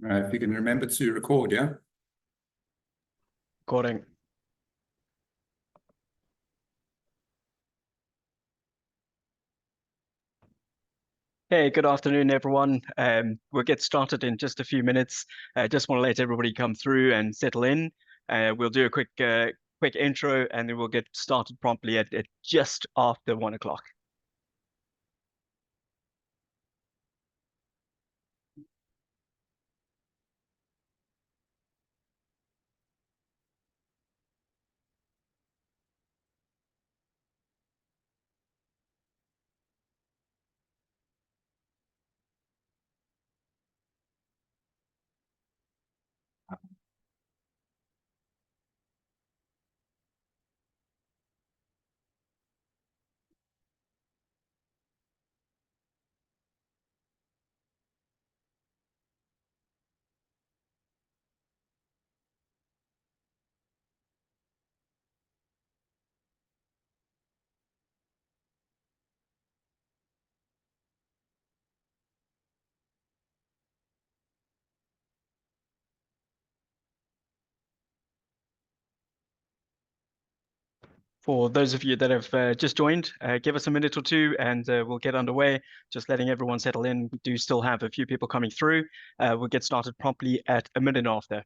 If you can remember to record, yeah? Recording. Hey, good afternoon, everyone. We'll get started in just a few minutes. Just want to let everybody come through and settle in. We'll do a quick intro, and then we'll get started promptly at just after 1 o'clock. For those of you that have just joined, give us a minute or two and we'll get underway. Just letting everyone settle in. We do still have a few people coming through. We'll get started promptly at a minute after.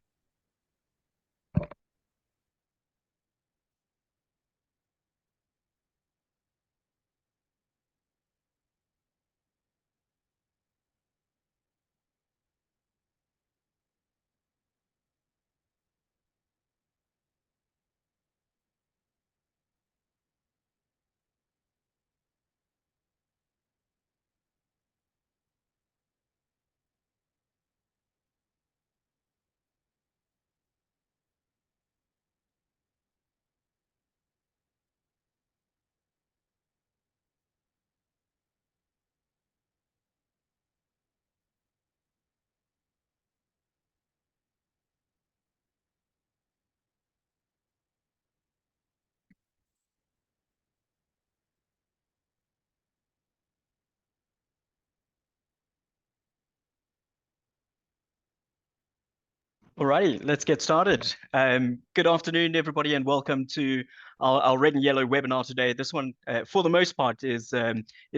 Alrighty, let's get started. Good afternoon, everybody, and welcome to our red and yellow webinar today. This one, for the most part, is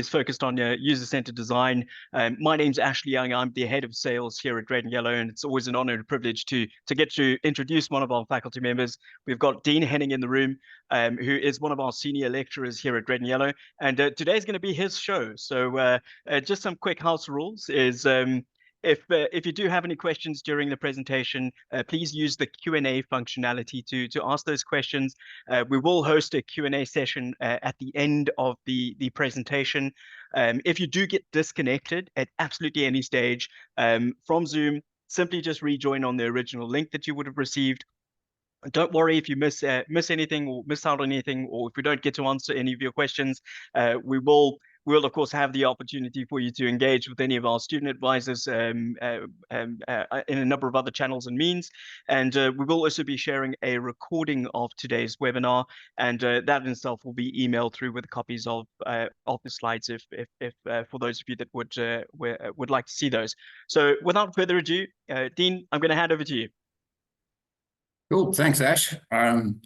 focused on user-centered design. My name's Ashley Young. I'm the head of sales here at Red and Yellow, and it's always an honor and privilege to get to introduce one of our faculty members. We've got Dean Henning in the room, who is one of our senior lecturers here at Red and Yellow, and today's going to be his show. So just some quick house rules is. If you do have any questions during the presentation, please use the Q&A functionality to ask those questions. We will host a Q&A session at the end of the presentation. If you do get disconnected at absolutely any stage from Zoom, simply just rejoin on the original link that you would have received. Don't worry if you miss anything or miss out on anything, or if we don't get to answer any of your questions. We'll of course have the opportunity for you to engage with any of our student advisors in a number of other channels and means. And we will also be sharing a recording of today's webinar, and that in itself will be emailed through with copies of the slides if for those of you that would like to see those. So without further ado, Dean, I'm going to hand over to you. Cool, thanks, Ash.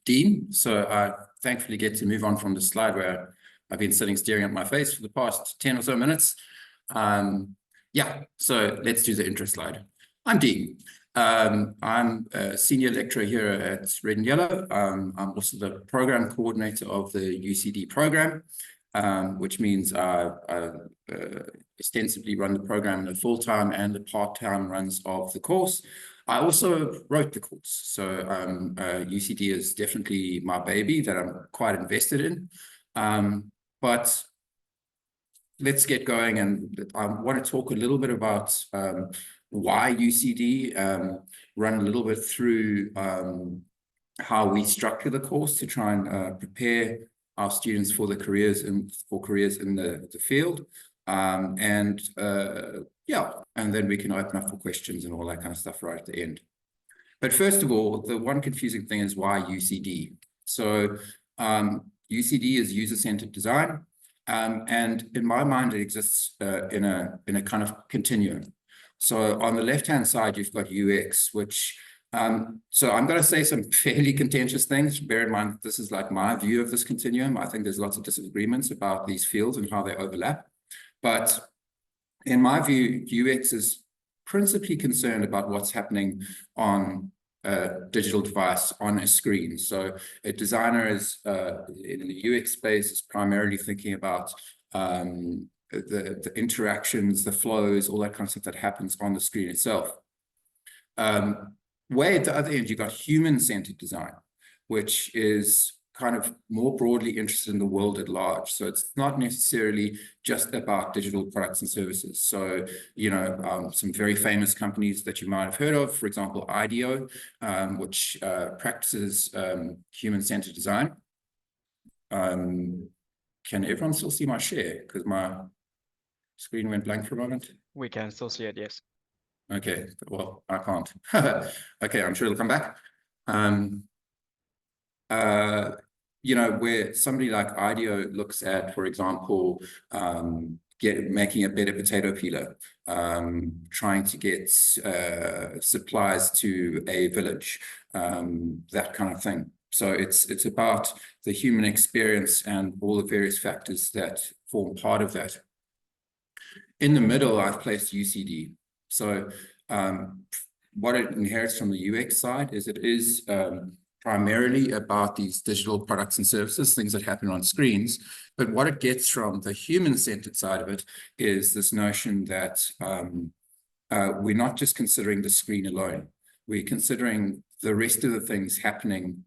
Dean, so I thankfully get to move on from the slide where I've been sitting staring at my face for the past 10 or so minutes. Yeah, so let's do the intro slide. I'm Dean. I'm a senior lecturer here at Red and Yellow. I'm also the program coordinator of the UCD program, which means I ostensibly run the program in the full-time and the part-time runs of the course. I also wrote the course, so UCD is definitely my baby that I'm quite invested in. But let's get going, and I want to talk a little bit about why UCD, run a little bit through how we structure the course to try and prepare our students for the careers in the field, yeah, and then we can open up for questions and all that kind of stuff right at the end. But first of all, the one confusing thing is why UCD. So UCD is user-centered design, and in my mind, it exists in a kind of continuum. So on the left-hand side, you've got UX, which, so I'm going to say some fairly contentious things. Bear in mind, this is like my view of this continuum. I think there's lots of disagreements about these fields and how they overlap. But in my view, UX is principally concerned about what's happening on a digital device on a screen. So a designer is in the UX space is primarily thinking about the interactions, the flows, all that kind of stuff that happens on the screen itself. Way at the other end, you've got human-centered design, which is kind of more broadly interested in the world at large. So it's not necessarily just about digital products and services. So, you know, some very famous companies that you might have heard of, for example, IDEO, which practices human-centered design. Can everyone still see my share? Because my screen went blank for a moment. We can still see it, yes. Okay, well, I can't. Okay, I'm sure it'll come back. You know, where somebody like IDEO looks at, for example, making a better potato peeler, trying to get supplies to a village, that kind of thing. So it's about the human experience and all the various factors that form part of that. In the middle, I've placed UCD. So what it inherits from the UX side is it is primarily about these digital products and services, things that happen on screens. But what it gets from the human-centered side of it is this notion that we're not just considering the screen alone. We're considering the rest of the things happening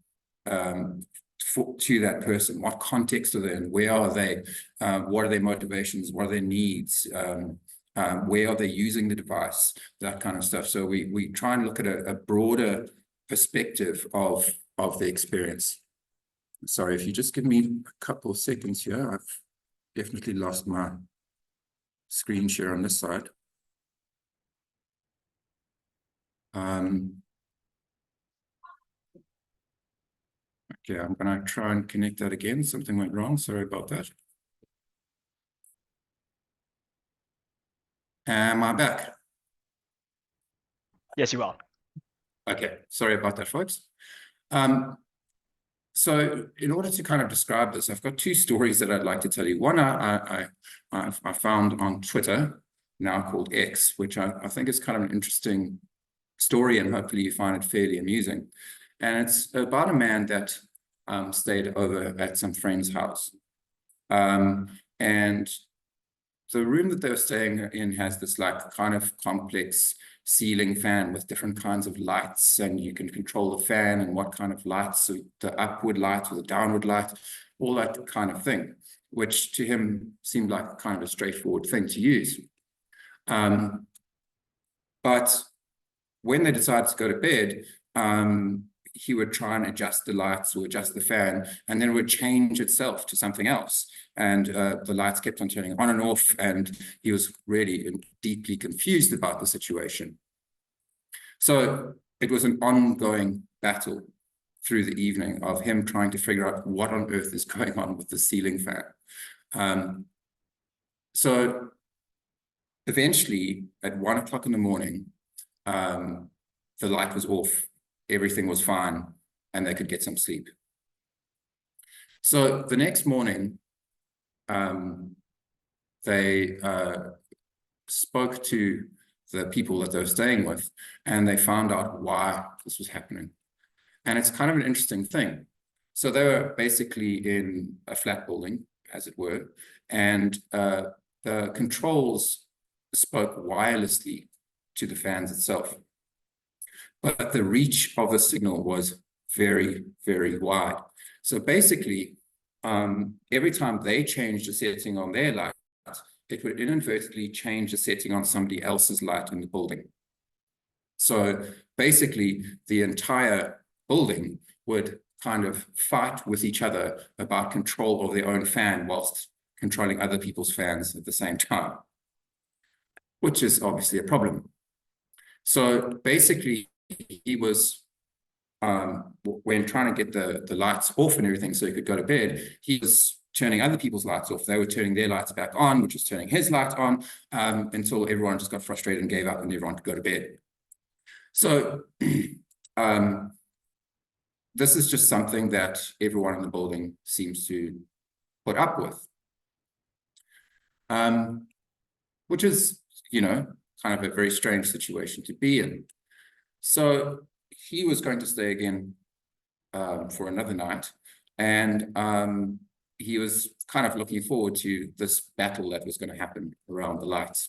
to that person. What context are they in? Where are they? What are their motivations? What are their needs? Where are they using the device? That kind of stuff. So we try and look at a broader perspective of the experience. Sorry, if you just give me a couple of seconds here, I've definitely lost my screen share on this side. Okay, I'm going to try and connect that again. Something went wrong. Sorry about that. Am I back? Yes, you are. Okay, sorry about that, folks. So in order to kind of describe this, I've got two stories that I'd like to tell you. One I found on Twitter, now called X, which I think is kind of an interesting story, and hopefully you find it fairly amusing. And it's about a man that stayed over at some friend's house. And the room that they were staying in has this like kind of complex ceiling fan with different kinds of lights, and you can control the fan and what kind of lights, so the upward light or the downward light, all that kind of thing, which to him seemed like kind of a straightforward thing to use. But when they decided to go to bed, he would try and adjust the lights or adjust the fan, and then it would change itself to something else. And the lights kept on turning on and off, and he was really deeply confused about the situation. So it was an ongoing battle through the evening of him trying to figure out what on earth is going on with the ceiling fan. So eventually, at 1 o'clock in the morning, the light was off. Everything was fine, and they could get some sleep. So the next morning, they spoke to the people that they were staying with, and they found out why this was happening. And it's kind of an interesting thing. So they were basically in a flat building, as it were, and the controls spoke wirelessly to the fans itself. But the reach of the signal was very, very wide. So basically, every time they changed a setting on their light, it would inadvertently change the setting on somebody else's light in the building. So basically, the entire building would kind of fight with each other about control of their own fan whilst controlling other people's fans at the same time, which is obviously a problem. So basically, he was, when trying to get the lights off and everything so he could go to bed, he was turning other people's lights off. They were turning their lights back on, which was turning his light on, until everyone just got frustrated and gave up and everyone could go to bed. So this is just something that everyone in the building seems to put up with, which is, kind of a very strange situation to be in. So he was going to stay again for another night, and he was kind of looking forward to this battle that was going to happen around the lights.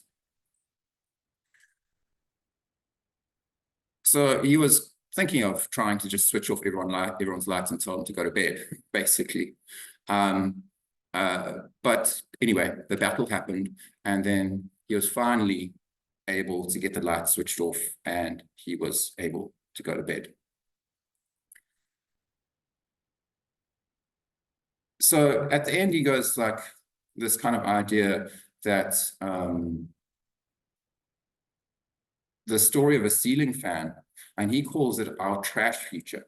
So he was thinking of trying to just switch off everyone's lights and tell them to go to bed, basically. But anyway, the battle happened, and then he was finally able to get the lights switched off, and he was able to go to bed. So at the end, he goes like this kind of idea that the story of a ceiling fan, and he calls it our trash future,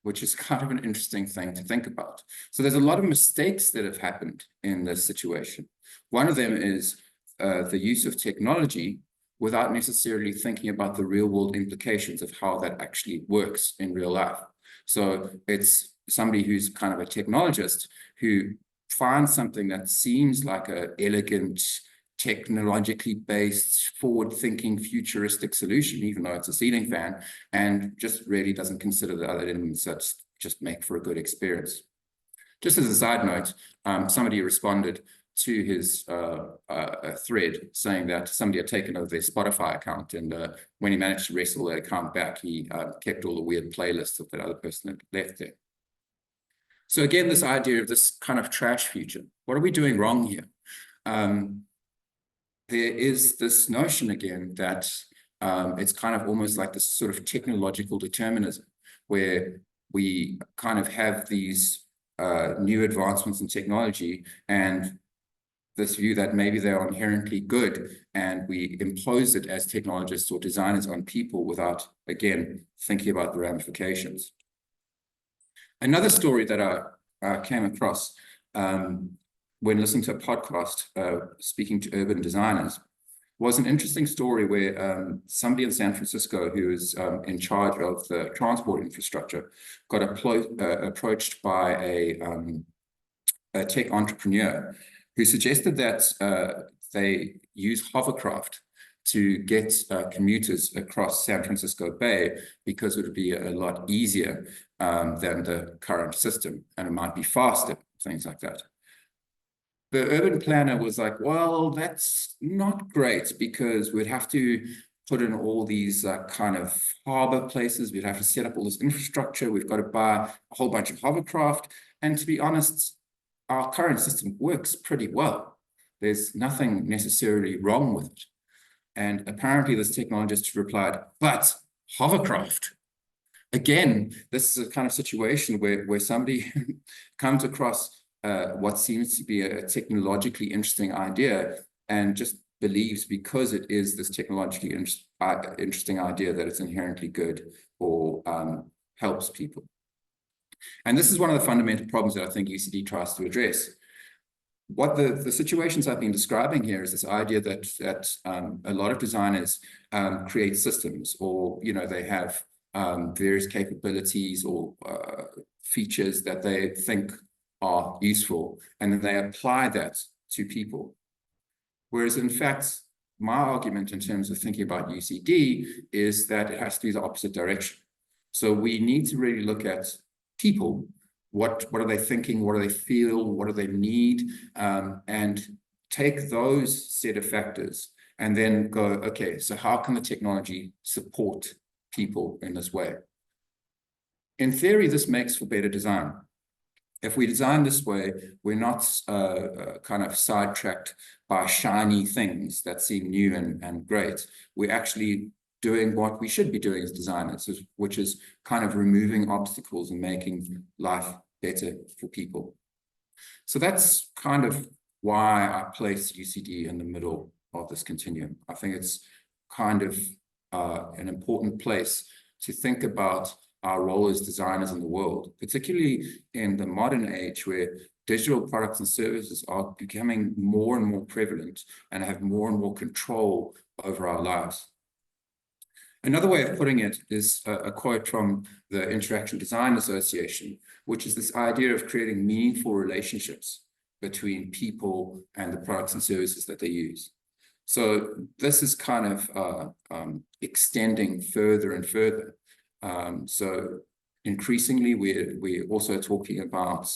which is kind of an interesting thing to think about. So there's a lot of mistakes that have happened in this situation. One of them is the use of technology without necessarily thinking about the real world implications of how that actually works in real life. So it's somebody who's kind of a technologist who finds something that seems like an elegant, technologically based, forward-thinking, futuristic solution, even though it's a ceiling fan, and just really doesn't consider the other elements that just make for a good experience. Just as a side note, somebody responded to his thread saying that somebody had taken over their Spotify account, and when he managed to wrestle their account back, he kept all the weird playlists that other person had left there. So again, this idea of this kind of trash future. What are we doing wrong here? There is this notion again that it's kind of almost like this sort of technological determinism, where we kind of have these new advancements in technology and this view that maybe they're inherently good, and we impose it as technologists or designers on people without, again, thinking about the ramifications. Another story that I came across when listening to a podcast speaking to urban designers was an interesting story where somebody in San Francisco who is in charge of the transport infrastructure got approached by a tech entrepreneur who suggested that they use hovercraft to get commuters across San Francisco Bay because it would be a lot easier than the current system, and it might be faster, things like that. The urban planner was like, well, that's not great because we'd have to put in all these kind of harbor places. We'd have to set up all this infrastructure. We've got to buy a whole bunch of hovercraft. And to be honest, our current system works pretty well. There's nothing necessarily wrong with it. And apparently this technologist replied, but hovercraft. Again, this is a kind of situation where somebody comes across what seems to be a technologically interesting idea and just believes because it is this technologically interesting idea that it's inherently good or helps people. And this is one of the fundamental problems that I think UCD tries to address. What the situations I've been describing here is this idea that a lot of designers create systems, or they have various capabilities or features that they think are useful, and then they apply that to people. Whereas in fact, my argument in terms of thinking about UCD is that it has to be the opposite direction. So we need to really look at people. What are they thinking? What do they feel? What do they need? And take those set of factors and then go, okay, so how can the technology support people in this way? In theory, this makes for better design. If we design this way, we're not kind of sidetracked by shiny things that seem new and great. We're actually doing what we should be doing as designers, which is kind of removing obstacles and making life better for people. So that's kind of why I place UCD in the middle of this continuum. I think it's kind of an important place to think about our role as designers in the world, particularly in the modern age where digital products and services are becoming more and more prevalent and have more and more control over our lives. Another way of putting it is a quote from the Interaction Design Association, which is this idea of creating meaningful relationships between people and the products and services that they use. So this is kind of extending further and further. So increasingly, we're also talking about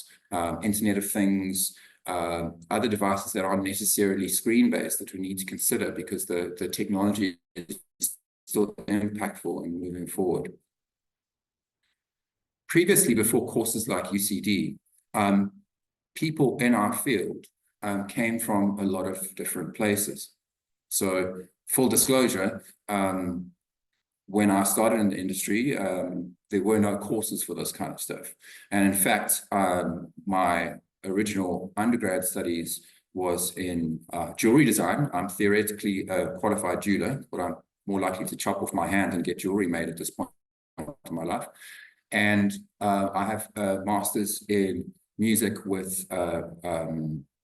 Internet of Things, other devices that aren't necessarily screen-based that we need to consider, because the technology is still impactful and moving forward. Previously, before courses like UCD, people in our field came from a lot of different places. So full disclosure, when I started in the industry, there were no courses for this kind of stuff. And in fact, my original undergrad studies was in jewelry design. I'm theoretically a qualified jeweler, but I'm more likely to chop off my hand and get jewelry made at this point in my life. And I have a master's in music with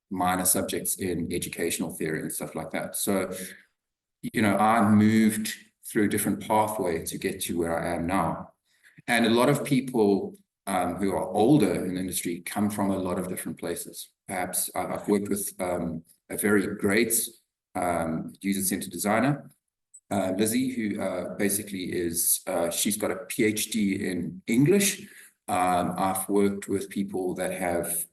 minor subjects in educational theory and stuff like that. So, you know, I moved through a different pathway to get to where I am now. And a lot of people who are older in the industry come from a lot of different places. Perhaps I've worked with a very great user-centered designer, Lizzie, who basically is, she's got a PhD in English. I've worked with people that have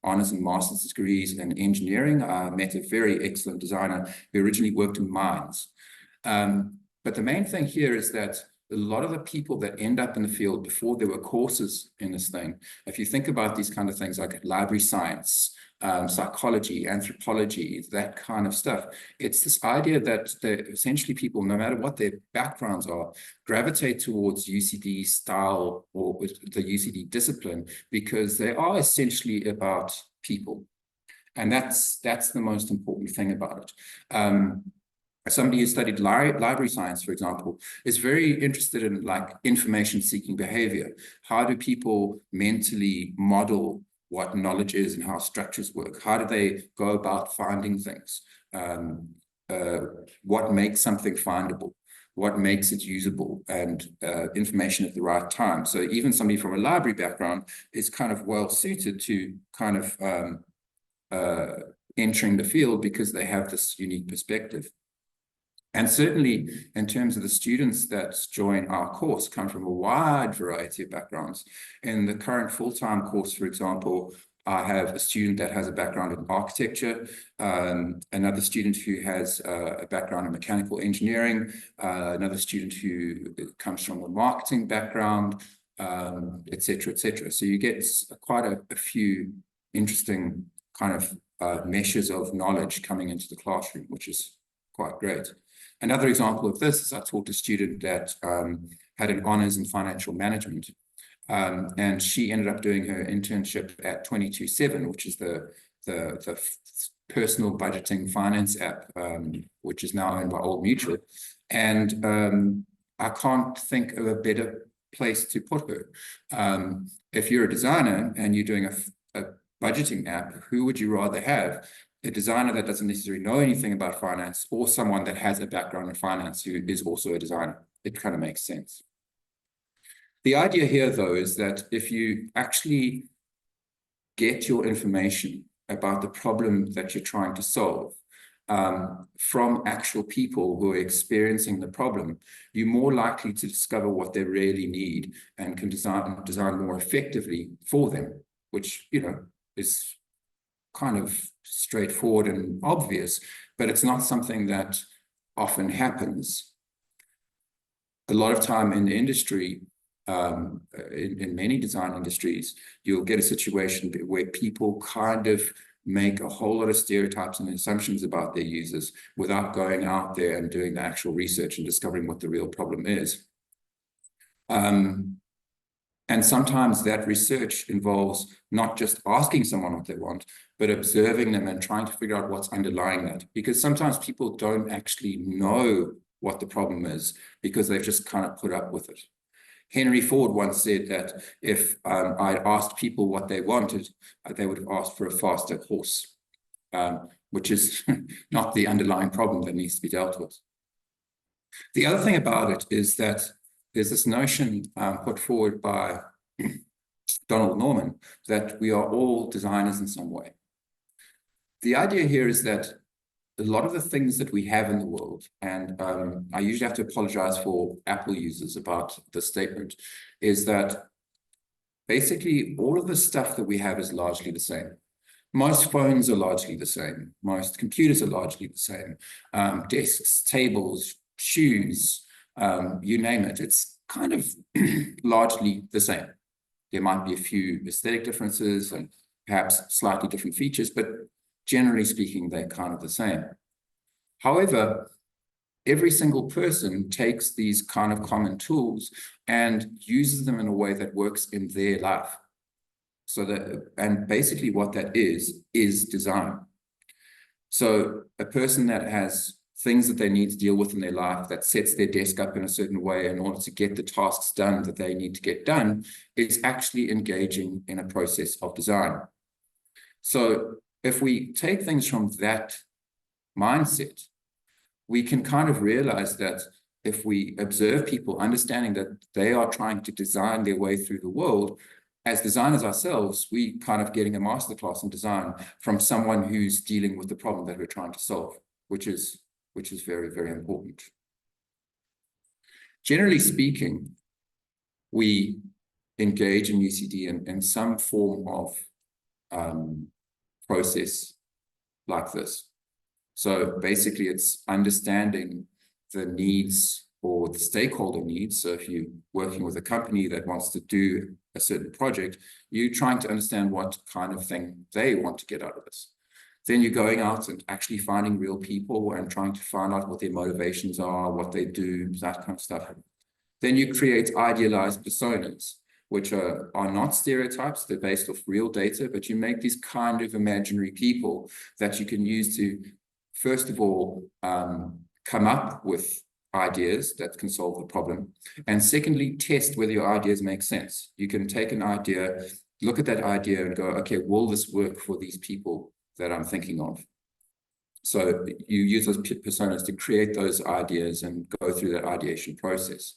honors and master's degrees in engineering. I met a very excellent designer who originally worked in mines. But the main thing here is that a lot of the people that end up in the field before there were courses in this thing, if you think about these kind of things like library science, psychology, anthropology, that kind of stuff, it's this idea that essentially people, no matter what their backgrounds are, gravitate towards UCD style or the UCD discipline because they are essentially about people. And that's the most important thing about it. Somebody who studied library science, for example, is very interested in like information-seeking behavior. How do people mentally model what knowledge is and how structures work? How do they go about finding things? What makes something findable? What makes it usable, and information at the right time? So even somebody from a library background is kind of well suited to kind of entering the field because they have this unique perspective. And certainly in terms of the students that join our course come from a wide variety of backgrounds. In the current full-time course, for example, I have a student that has a background in architecture, another student who has a background in mechanical engineering, another student who comes from a marketing background, et cetera, et cetera. So you get quite a few interesting kind of meshes of knowledge coming into the classroom, which is quite great. Another example of this is I taught a student that had an honors in financial management, and she ended up doing her internship at 22/7, which is the personal budgeting finance app, which is now owned by Old Mutual. And I can't think of a better place to put her. If you're a designer and you're doing a budgeting app, who would you rather have? A designer that doesn't necessarily know anything about finance, or someone that has a background in finance who is also a designer? It kind of makes sense. The idea here, though, is that if you actually get your information about the problem that you're trying to solve from actual people who are experiencing the problem, you're more likely to discover what they really need and can design more effectively for them, which, you know, is kind of straightforward and obvious, but it's not something that often happens. A lot of time in the industry, in many design industries, you'll get a situation where people kind of make a whole lot of stereotypes and assumptions about their users without going out there and doing the actual research and discovering what the real problem is. And sometimes that research involves not just asking someone what they want, but observing them and trying to figure out what's underlying that. Because sometimes people don't actually know what the problem is because they've just kind of put up with it. Henry Ford once said that if I asked people what they wanted, they would have asked for a faster horse, which is not the underlying problem that needs to be dealt with. The other thing about it is that there's this notion put forward by Donald Norman that we are all designers in some way. The idea here is that a lot of the things that we have in the world, and I usually have to apologize for Apple users about this statement, is that basically all of the stuff that we have is largely the same. Most phones are largely the same. Most computers are largely the same. Desks, tables, shoes, you name it. It's kind of largely the same. There might be a few aesthetic differences and perhaps slightly different features, but generally speaking, they're kind of the same. However, every single person takes these kind of common tools and uses them in a way that works in their life. So that, and basically what that is design. So a person that has things that they need to deal with in their life, that sets their desk up in a certain way in order to get the tasks done that they need to get done, is actually engaging in a process of design. So if we take things from that mindset, we can kind of realize that if we observe people understanding that they are trying to design their way through the world, as designers ourselves, we kind of getting a masterclass in design from someone who's dealing with the problem that we're trying to solve, which is very, very important. Generally speaking, we engage in UCD in some form of process like this. So basically, it's understanding the needs or the stakeholder needs. So if you're working with a company that wants to do a certain project, you're trying to understand what kind of thing they want to get out of this. Then you're going out and actually finding real people and trying to find out what their motivations are, what they do, that kind of stuff. Then you create idealized personas, which are not stereotypes. They're based off real data, but you make these kind of imaginary people that you can use to, first of all, come up with ideas that can solve the problem. And secondly, test whether your ideas make sense. You can take an idea, look at that idea and go, okay, will this work for these people that I'm thinking of? So you use those personas to create those ideas and go through that ideation process.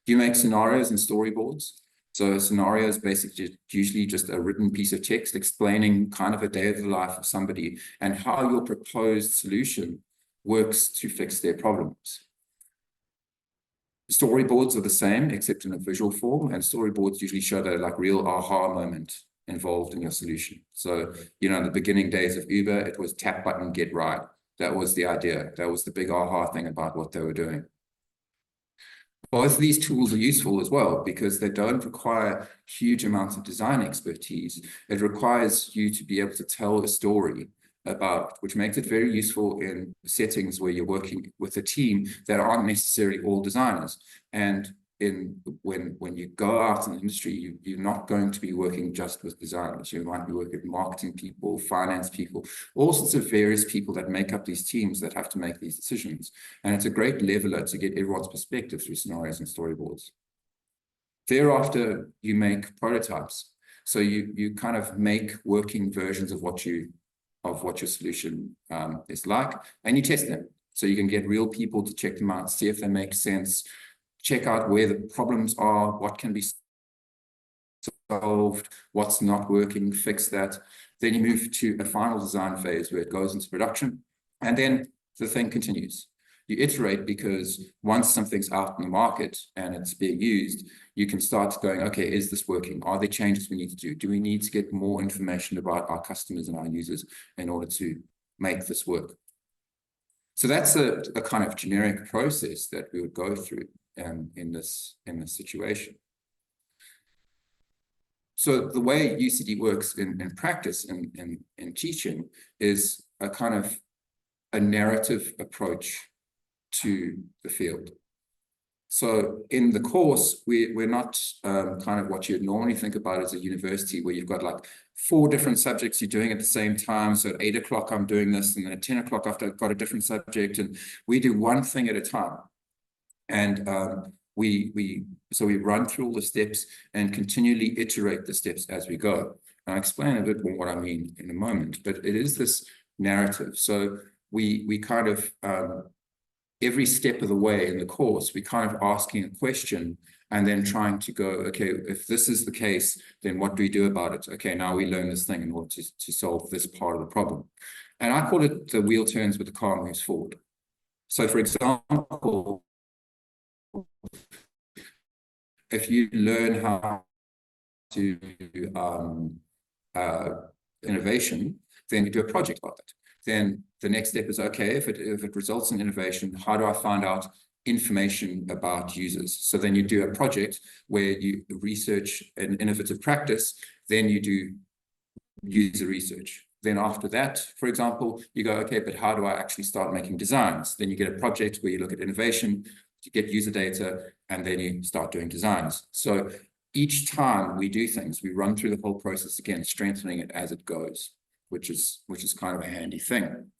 You make scenarios and storyboards. So a scenario is basically usually just a written piece of text explaining kind of a day of the life of somebody and how your proposed solution works to fix their problems. Storyboards are the same, except in a visual form, and storyboards usually show that like real aha moment involved in your solution. So, you know, in the beginning days of Uber, it was tap button, get right. That was the idea. That was the big aha thing about what they were doing. Both of these tools are useful as well because they don't require huge amounts of design expertise. It requires you to be able to tell a story about, which makes it very useful in settings where you're working with a team that aren't necessarily all designers. And when you go out in the industry, you're not going to be working just with designers. You might be working with marketing people, finance people, all sorts of various people that make up these teams that have to make these decisions. And it's a great leveler to get everyone's perspective through scenarios and storyboards. Thereafter, you make prototypes. So you kind of make working versions of what your solution is like, and you test them. So you can get real people to check them out, see if they make sense, check out where the problems are, what can be solved, what's not working, fix that. Then you move to a final design phase where it goes into production, and then the thing continues. You iterate because once something's out in the market and it's being used, you can start going, okay, is this working? Are there changes we need to do? Do we need to get more information about our customers and our users in order to make this work? So that's a kind of generic process that we would go through in this situation. So the way UCD works in practice in teaching is a kind of a narrative approach to the field. So in the course, we're not kind of what you'd normally think about as a university, where you've got like 4 different subjects you're doing at the same time. So at 8 o'clock, I'm doing this, and then at 10 o'clock, I've got a different subject, and we do one thing at a time. And So we run through all the steps and continually iterate the steps as we go. I'll explain a bit more what I mean in a moment, but it is this narrative. So we kind of, every step of the way in the course, we kind of asking a question and then trying to go, okay, if this is the case, then what do we do about it? Okay, now we learn this thing in order to solve this part of the problem. And I call it the wheel turns but the car moves forward. So for example, if you learn how to innovation, then you do a project about it. Then the next step is, okay, if it results in innovation, how do I find out information about users? So then you do a project where you research an innovative practice, then you do user research. Then after that, for example, you go, okay, but how do I actually start making designs? Then you get a project where you look at innovation, you get user data, and then you start doing designs. So each time we do things, we run through the whole process again, strengthening it as it goes, which is kind of a handy thing.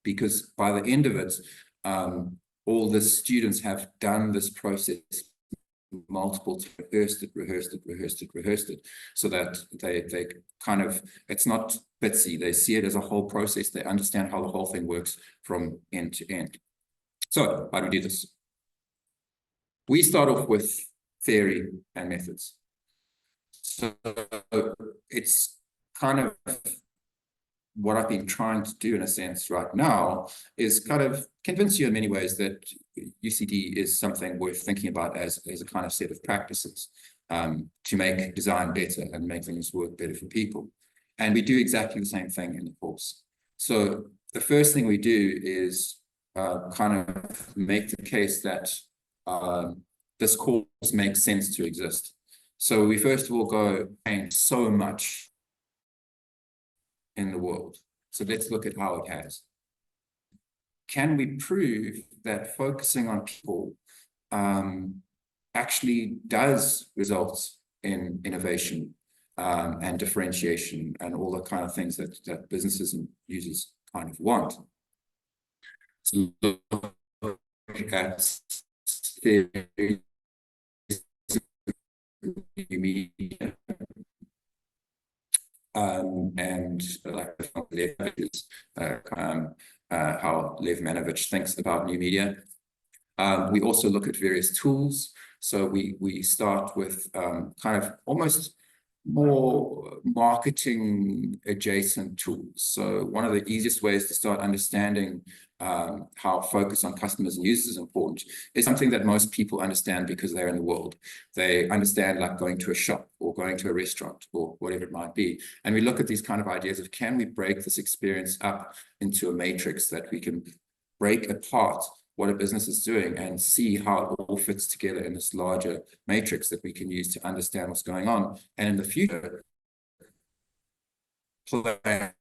Because by the end of it, all the students have done this process multiple times, rehearsed it, so that they kind of, it's not bitsy, they see it as a whole process, they understand how the whole thing works from end to end. So how do we do this? We start off with theory and methods. So it's kind of what I've been trying to do in a sense right now is kind of convince you in many ways that UCD is something worth thinking about as a kind of set of practices to make design better and make things work better for people. And we do exactly the same thing in the course. So the first thing we do is kind of make the case that this course makes sense to exist. So we first of all go change so much in the world. So let's look at how it has. Can we prove that focusing on people actually does result in innovation and differentiation and all the kind of things that businesses and users kind of want? So look at theory, media, and like how Lev Manovich thinks about new media. We also look at various tools. So we start with kind of almost more marketing adjacent tools. So one of the easiest ways to start understanding how focus on customers and users is important is something that most people understand because they're in the world. They understand like going to a shop or going to a restaurant or whatever it might be. And we look at these kind of ideas of, can we break this experience up into a matrix that we can break apart what a business is doing and see how it all fits together in this larger matrix that we can use to understand what's going on. And in the future, plan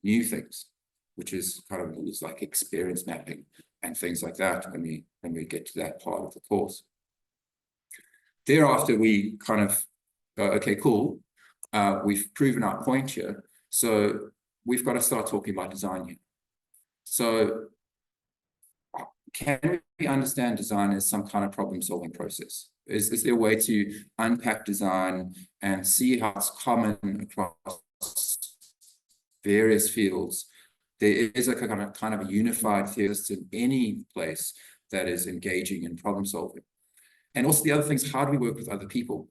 new things, which is kind of like experience mapping and things like that when we get to that part of the course. Thereafter, we kind of go, okay, cool. We've proven our point here. So we've got to start talking about design here. So can we understand design as some kind of problem-solving process? Is there a way to unpack design and see how it's common across various fields? There is a kind of a unified theorist in any place that is engaging in problem-solving. And also the other thing is, how do we work with other people?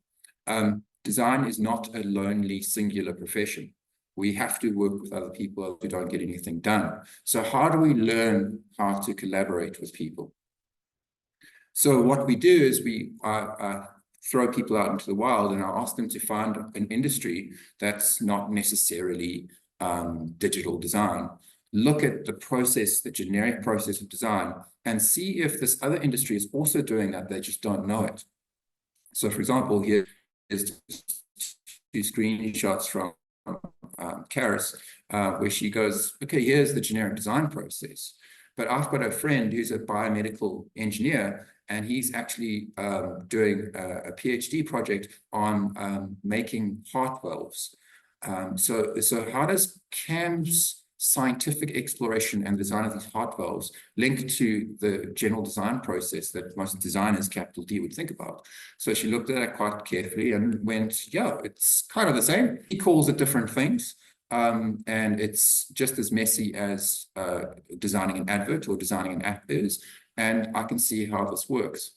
Design is not a lonely, singular profession. We have to work with other people who don't get anything done. So how do we learn how to collaborate with people? So what we do is we throw people out into the wild and I ask them to find an industry that's not necessarily digital design. Look at the process, the generic process of design, and see if this other industry is also doing that, they just don't know it. So for example, here is 2 screenshots from Karis, where she goes, okay, here's the generic design process. But I've got a friend who's a biomedical engineer, and he's actually doing a PhD project on making heart valves. So how does CAM's scientific exploration and design of these heart valves linked to the general design process that most designers, capital D, would think about. So she looked at it quite carefully and went, yeah, it's kind of the same. He calls it different things. And it's just as messy as designing an advert or designing an app is. And I can see how this works.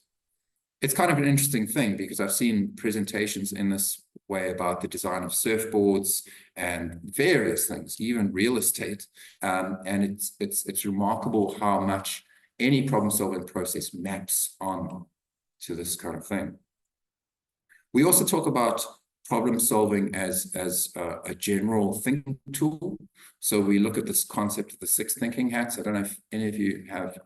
It's kind of an interesting thing because I've seen presentations in this way about the design of surfboards and various things, even real estate. And it's remarkable how much any problem-solving process maps on to this kind of thing. We also talk about problem solving as a general thinking tool. So we look at this concept of the 6 thinking hats. I don't know if any of you have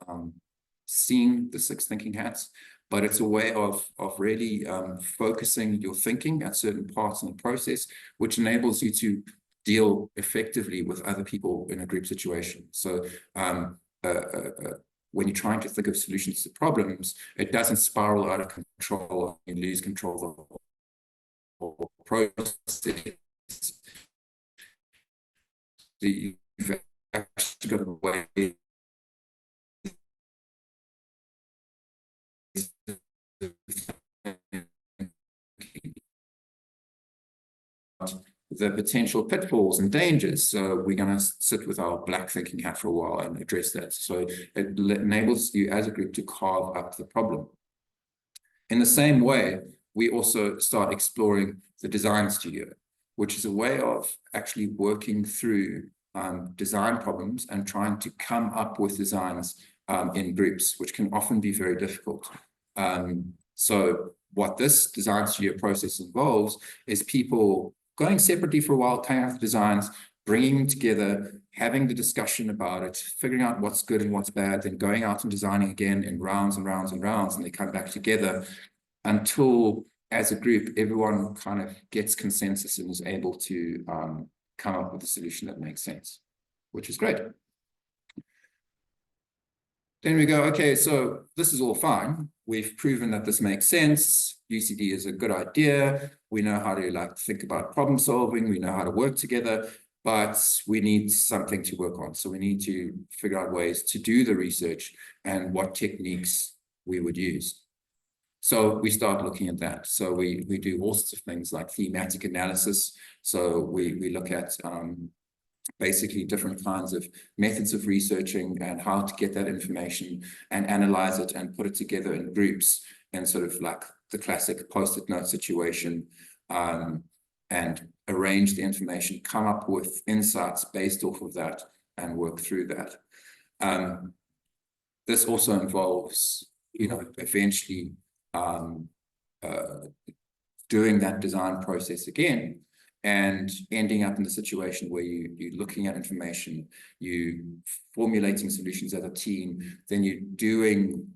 seen the 6 thinking hats, but it's a way of really focusing your thinking at certain parts in the process, which enables you to deal effectively with other people in a group situation. So when you're trying to think of solutions to problems, it doesn't spiral out of control and lose control of the whole process. You've actually got a way the potential pitfalls and dangers. So we're going to sit with our black thinking hat for a while and address that. So it enables you as a group to carve up the problem. In the same way, we also start exploring the design studio, which is a way of actually working through design problems and trying to come up with designs in groups, which can often be very difficult. So what this design studio process involves is people going separately for a while, coming up with designs, bringing them together, having the discussion about it, figuring out what's good and what's bad, then going out and designing again in rounds and rounds and rounds, and they come back together until, as a group, everyone kind of gets consensus and is able to come up with a solution that makes sense, which is great. Then we go, okay, so this is all fine. We've proven that this makes sense. UCD is a good idea. We know how to think about problem solving. We know how to work together, but we need something to work on. So we need to figure out ways to do the research and what techniques we would use. So we start looking at that. So we do all sorts of things like thematic analysis. So we look at basically different kinds of methods of researching and how to get that information and analyze it and put it together in groups and sort of like the classic post-it note situation, and arrange the information, come up with insights based off of that and work through that. This also involves, eventually doing that design process again and ending up in the situation where you're looking at information, you formulating solutions as a team, then you're doing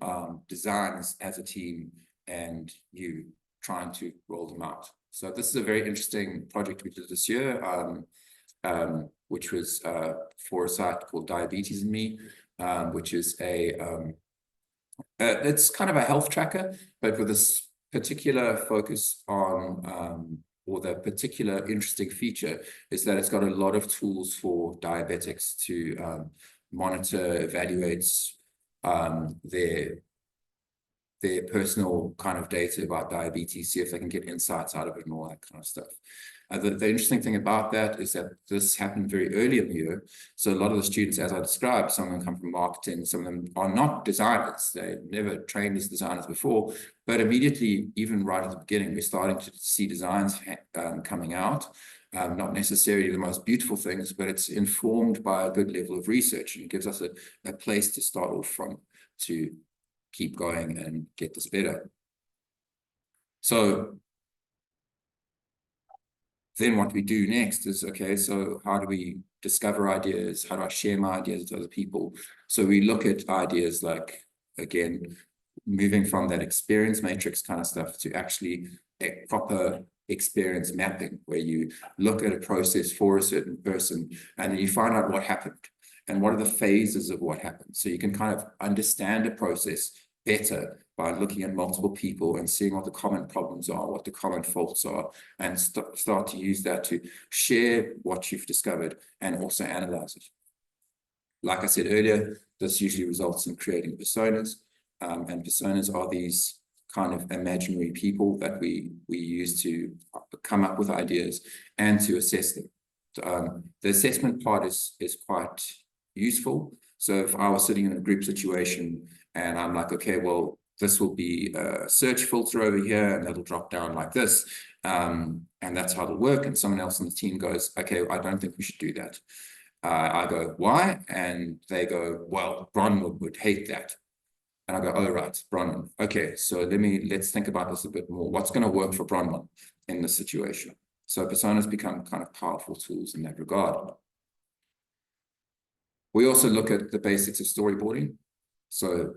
designs as a team, and you trying to roll them out. So this is a very interesting project we did this year, which was for a site called Diabetes and Me, which is it's kind of a health tracker, but with this particular focus on or the particular interesting feature is that it's got a lot of tools for diabetics to monitor, evaluate their personal kind of data about diabetes, see if they can get insights out of it and all that kind of stuff. The interesting thing about that is that this happened very early in the year. So a lot of the students, as I described, some of them come from marketing, some of them are not designers. They've never trained as designers before, but immediately, even right at the beginning, we're starting to see designs coming out. Not necessarily the most beautiful things, but it's informed by a good level of research, and it gives us a place to start off from to keep going and get this better. So then what we do next is, okay, so how do we discover ideas? How do I share my ideas with other people? So we look at ideas like, again, moving from that experience matrix kind of stuff to actually a proper experience mapping, where you look at a process for a certain person and then you find out what happened and what are the phases of what happened. So you can kind of understand a process better by looking at multiple people and seeing what the common problems are, what the common faults are, and start to use that to share what you've discovered and also analyze it. like I said earlier, this usually results in creating personas, and personas are these kind of imaginary people that we use to come up with ideas and to assess them. The assessment part is quite useful. So if I was sitting in a group situation and I'm like, okay, well, this will be a search filter over here, and that'll drop down like this. And that's how it'll work. And someone else on the team goes, okay, I don't think we should do that. I go, why? And they go, well, Bronwyn would hate that. And I go, oh, right, Bronwyn. Okay, so let's think about this a bit more. What's going to work for Bronwyn in this situation? So personas become kind of powerful tools in that regard. We also look at the basics of storyboarding. So,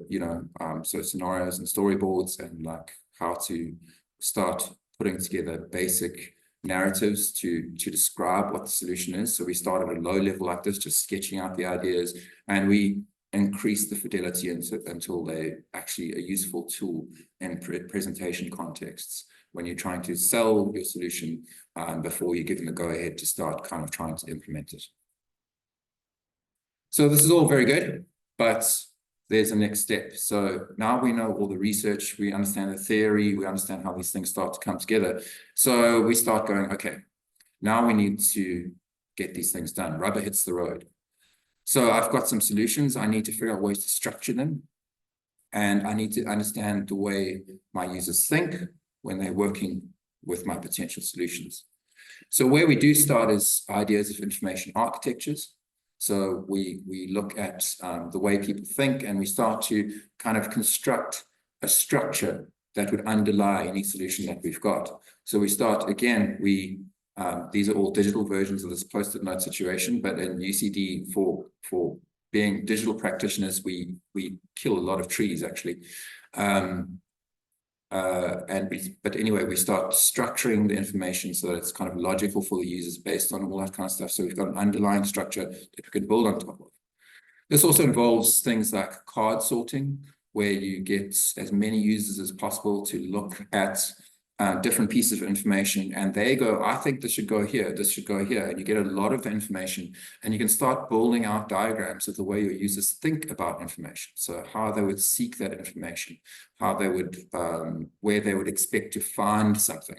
so scenarios and storyboards, and like how to start putting together basic narratives to describe what the solution is. So we start at a low level like this, just sketching out the ideas, and we increase the fidelity until they're actually a useful tool in presentation contexts when you're trying to sell your solution, before you give them a go-ahead to start kind of trying to implement it. So this is all very good, but there's a next step. So now we know all the research, we understand the theory, we understand how these things start to come together. So we start going, okay, now we need to get these things done. Rubber hits the road. So I've got some solutions. I need to figure out ways to structure them. And I need to understand the way my users think when they're working with my potential solutions. So where we do start is ideas of information architectures. So we look at the way people think, and we start to kind of construct a structure that would underlie any solution that we've got. So we start, again, these are all digital versions of this post-it note situation, but in UCD, for being digital practitioners, we kill a lot of trees, actually. But anyway, we start structuring the information so that it's kind of logical for the users based on all that kind of stuff. So we've got an underlying structure that we can build on top of. This also involves things like card sorting, where you get as many users as possible to look at different pieces of information, and they go, I think this should go here, this should go here, and you get a lot of information, and you can start building out diagrams of the way your users think about information. So how they would seek that information, how they would, where they would expect to find something.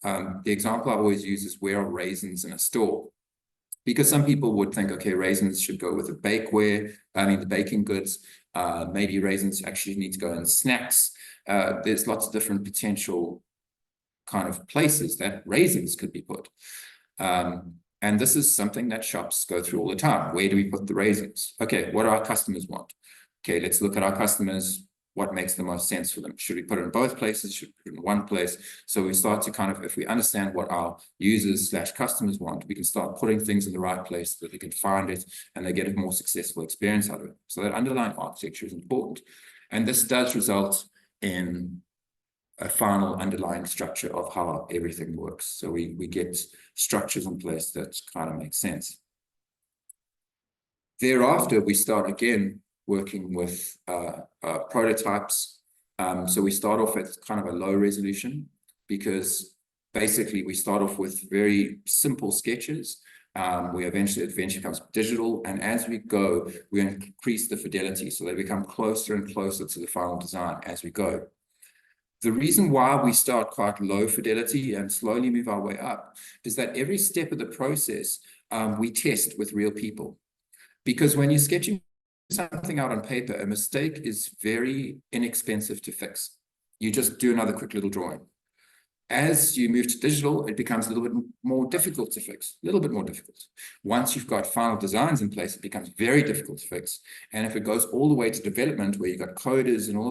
The example I always use is, where are raisins in a store? Because some people would think, okay, raisins should go with the the baking goods. Maybe raisins actually need to go in snacks. There's lots of different potential kind of places that raisins could be put. And this is something that shops go through all the time. Where do we put the raisins? Okay, what do our customers want? Okay, let's look at our customers. What makes the most sense for them? Should we put it in both places? Should we put it in one place? So we start to kind of, if we understand what our users/customers want, we can start putting things in the right place so that they can find it and they get a more successful experience out of it. So that underlying architecture is important. And this does result in a final underlying structure of how everything works. So we get structures in place that kind of make sense. Thereafter, we start again working with prototypes. So we start off at kind of a low resolution, because basically we start off with very simple sketches. We eventually becomes digital, and as we go, we increase the fidelity so they become closer and closer to the final design as we go. The reason why we start quite low fidelity and slowly move our way up is that every step of the process, we test with real people. Because when you're sketching something out on paper, a mistake is very inexpensive to fix. You just do another quick little drawing. As you move to digital, it becomes a little bit more difficult to fix, a little bit more difficult. Once you've got final designs in place, it becomes very difficult to fix. And if it goes all the way to development, where you've got coders and all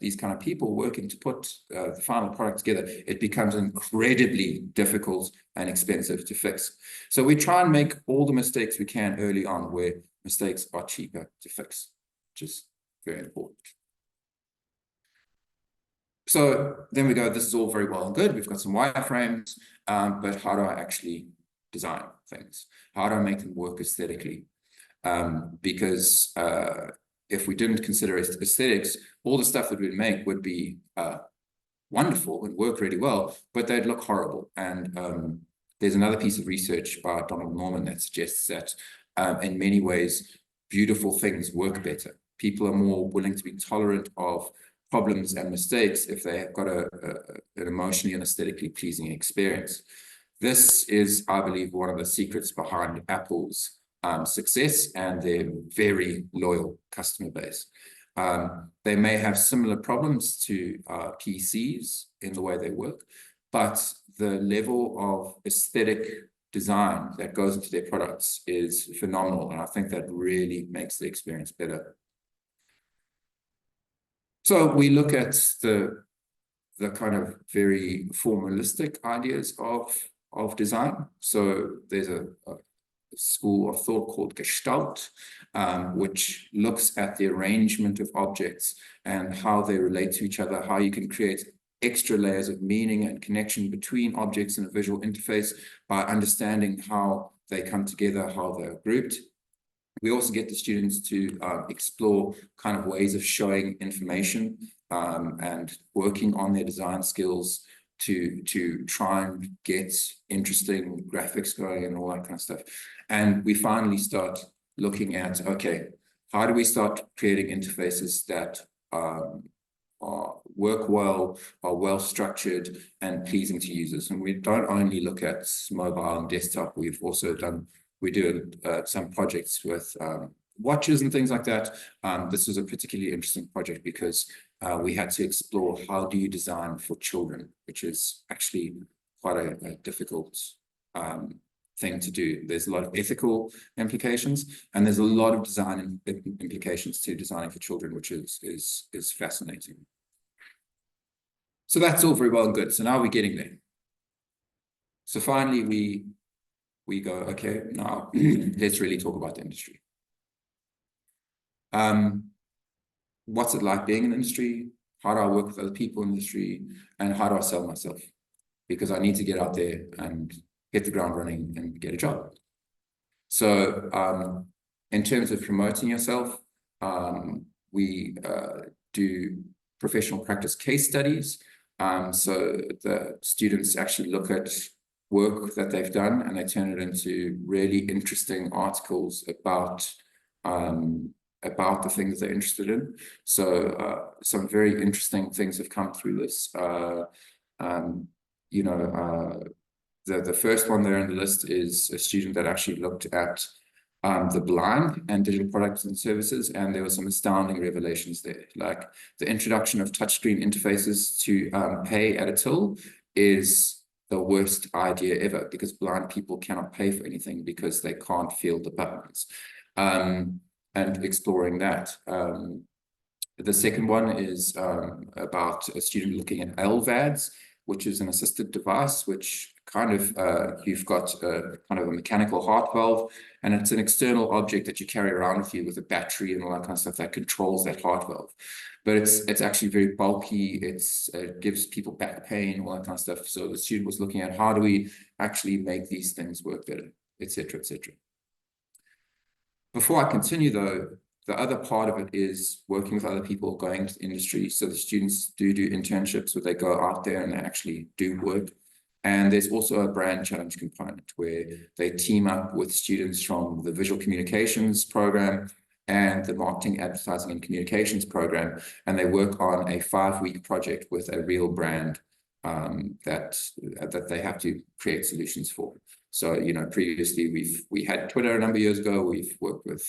these kind of people working to put the final product together, it becomes incredibly difficult and expensive to fix. So we try and make all the mistakes we can early on, where mistakes are cheaper to fix, which is very important. So then we go, this is all very well and good. We've got some wireframes, but how do I actually design things? How do I make them work aesthetically? Because if we didn't consider aesthetics, all the stuff that we'd make would be wonderful and work really well, but they'd look horrible. And there's another piece of research by Donald Norman that suggests that in many ways, beautiful things work better. People are more willing to be tolerant of problems and mistakes if they have got an emotionally and aesthetically pleasing experience. This is, I believe, one of the secrets behind Apple's success and their very loyal customer base. They may have similar problems to PCs in the way they work, but the level of aesthetic design that goes into their products is phenomenal, and I think that really makes the experience better. So we look at the kind of very formalistic ideas of design. So there's a school of thought called Gestalt, which looks at the arrangement of objects and how they relate to each other, how you can create extra layers of meaning and connection between objects in a visual interface by understanding how they come together, how they're grouped. We also get the students to explore kind of ways of showing information and working on their design skills to try and get interesting graphics going and all that kind of stuff. And we finally start looking at, okay, how do we start creating interfaces that work well, are well structured and pleasing to users? And we don't only look at mobile and desktop, we've also done, we do some projects with watches and things like that. This was a particularly interesting project because we had to explore how do you design for children, which is actually quite a difficult thing to do. There's a lot of ethical implications, and there's a lot of design implications to designing for children, which is fascinating. So that's all very well and good. So now we're getting there. So finally, we go, okay, now let's really talk about the industry. What's it like being in the industry? How do I work with other people in the industry? And how do I sell myself? Because I need to get out there and hit the ground running and get a job. So in terms of promoting yourself, we do professional practice case studies. So the students actually look at work that they've done and they turn it into really interesting articles about the things they're interested in. So some very interesting things have come through this. You know, the first one there on the list is a student that actually looked at the blind and digital products and services, and there were some astounding revelations there. Like the introduction of touchscreen interfaces to pay at a till is the worst idea ever, because blind people cannot pay for anything because they can't feel the buttons. And exploring that. The second one is about a student looking at LVADs, which is an assisted device, which kind of, you've got kind of a mechanical heart valve, and it's an external object that you carry around with you with a battery and all that kind of stuff that controls that heart valve. But it's actually very bulky, it gives people back pain, all that kind of stuff. So the student was looking at how do we actually make these things work better, etc., etc. Before I continue though, the other part of it is working with other people going into the industry. So the students do internships where they go out there and they actually do work. And there's also a brand challenge component where they team up with students from the visual communications program and the marketing, advertising, and communications program. And they work on a 5-week project with a real brand that they have to create solutions for. So, you know, previously we had Twitter a number of years ago. We've worked with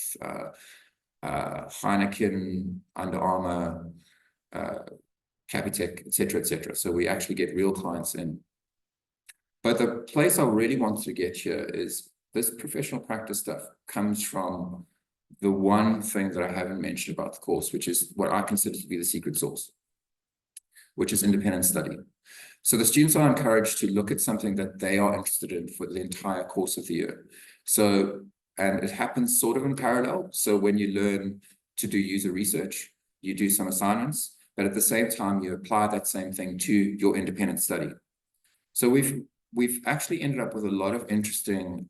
Heineken, Under Armour, Capitec, etc., etc. So we actually get real clients in. But the place I really want to get here is this professional practice stuff comes from the one thing that I haven't mentioned about the course, which is what I consider to be the secret sauce, which is independent study. So the students are encouraged to look at something that they are interested in for the entire course of the year. So, and it happens sort of in parallel. So when you learn to do user research, you do some assignments, but at the same time, you apply that same thing to your independent study. So we've actually ended up with a lot of interesting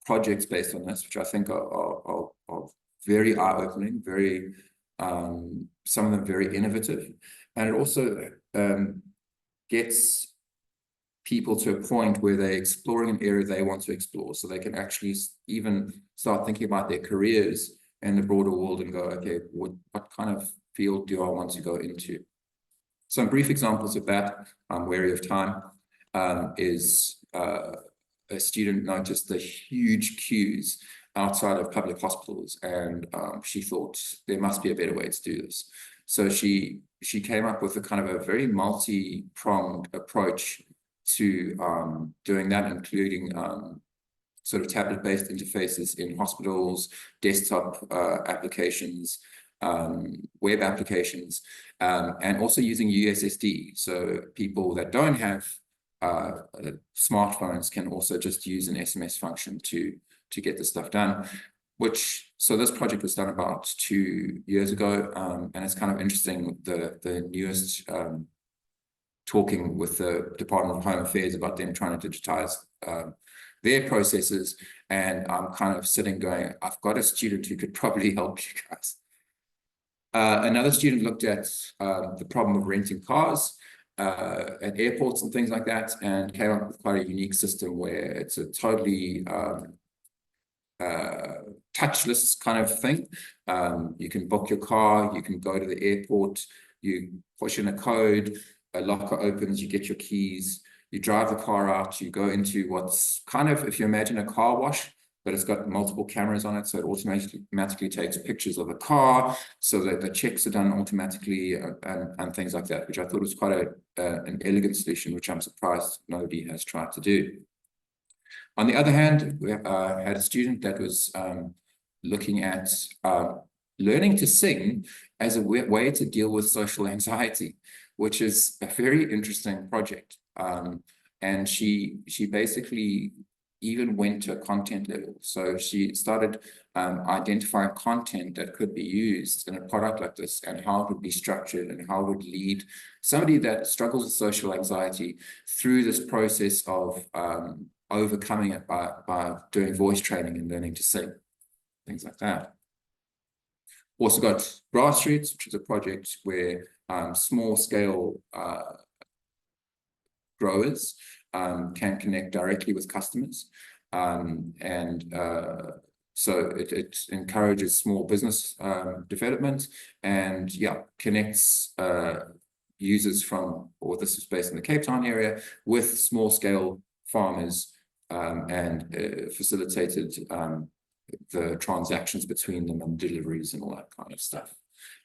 projects based on this, which I think are very eye-opening, very some of them very innovative, and it also gets people to a point where they're exploring an area they want to explore, so they can actually even start thinking about their careers in the broader world and go, okay, what kind of field do I want to go into? Some brief examples of that, I'm wary of time, is a student noticed the huge queues outside of public hospitals, and she thought there must be a better way to do this. So she came up with a kind of a very multi-pronged approach to doing that, including sort of tablet-based interfaces in hospitals, desktop applications, web applications, and also using USSD. So people that don't have smartphones can also just use an SMS function to get the stuff done. So this project was done about 2 years ago, and it's kind of interesting, the newest talking with the Department of Home Affairs about them trying to digitize their processes, and I'm kind of sitting going, I've got a student who could probably help you guys. Another student looked at the problem of renting cars at airports and things like that, and came up with quite a unique system where it's a totally touchless kind of thing. You can book your car, you can go to the airport, you push in a code, a locker opens, you get your keys, you drive the car out, you go into what's kind of, if you imagine a car wash, but it's got multiple cameras on it, so it automatically takes pictures of the car, so that the checks are done automatically, and things like that, which I thought was quite an elegant solution, which I'm surprised nobody has tried to do. On the other hand, we had a student that was looking at learning to sing as a way to deal with social anxiety, which is a very interesting project. And she basically even went to a content level. So she started identifying content that could be used in a product like this, and how it would be structured, and how it would lead somebody that struggles with social anxiety through this process of overcoming it by doing voice training and learning to sing, things like that. Also got Grassroots, which is a project where small scale growers can connect directly with customers, so it encourages small business development, and connects users from, or this is based in the Cape Town area, with small scale farmers, and facilitated the transactions between them and deliveries and all that kind of stuff.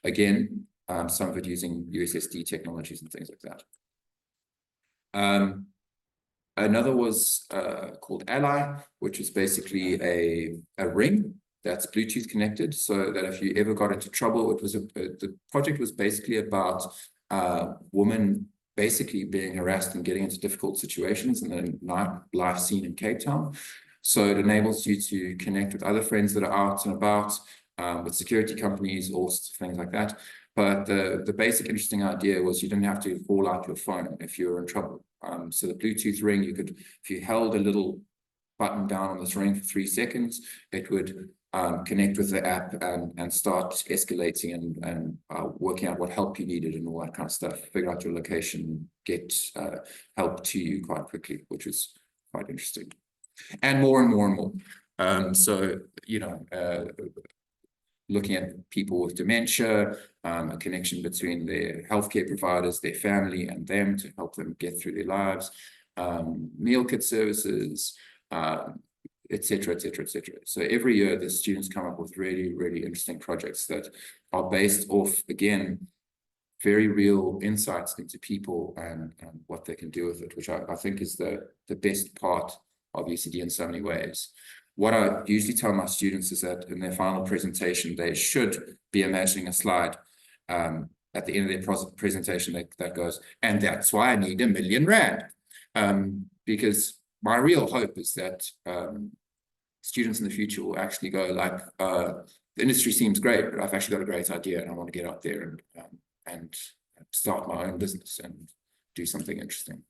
Again, some of it using USSD technologies and things like that. Another was called Ally, which is basically a ring that's Bluetooth connected, so that if you ever got into trouble, the project was basically about women basically being harassed and getting into difficult situations in the life scene in Cape Town. So it enables you to connect with other friends that are out and about, with security companies or things like that. But the basic interesting idea was you didn't have to haul out your phone if you were in trouble. So the Bluetooth ring, if you held a little button down on this ring for 3 seconds, it would connect with the app and start escalating and working out what help you needed and all that kind of stuff. Figure out your location, get help to you quite quickly, which was quite interesting. And more and more and more. So, looking at people with dementia, a connection between their healthcare providers, their family, and them to help them get through their lives, meal kit services, et cetera, et cetera, et cetera. So every year the students come up with really, really interesting projects that are based off, again, very real insights into people and what they can do with it, which I think is the best part of UCD in so many ways. What I usually tell my students is that in their final presentation, they should be imagining a slide at the end of their presentation that goes, and that's why I need R1 million. Because my real hope is that students in the future will actually go like, the industry seems great, but I've actually got a great idea and I want to get out there and start my own business and do something interesting.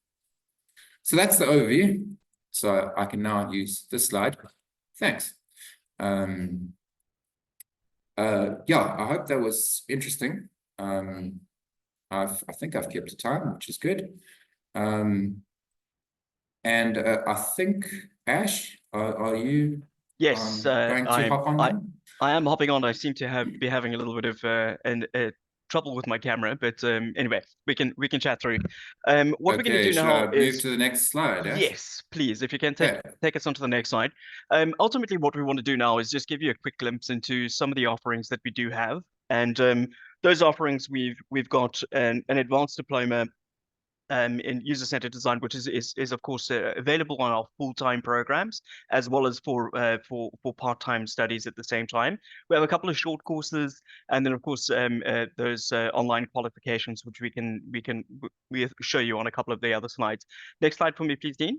So that's the overview. So I can now use this slide. Thanks. I hope that was interesting. I think I've kept the time, which is good. And I think, Ash, are you Yes, going to hop on now? I am hopping on. I seem to be having a little bit of trouble with my camera, but anyway, we can chat through. What we're going to Okay, do should now I move is, to the next slide, Ash? yes, please, if you can Okay. take us on to the next slide. Ultimately, what we want to do now is just give you a quick glimpse into some of the offerings that we do have, and those offerings we've got an advanced diploma in user-centered design, which is of course available on our full-time programs as well as for part-time studies at the same time. We have a couple of short courses, and then of course those online qualifications, which we show you on a couple of the other slides. Next slide for me, please, Dean.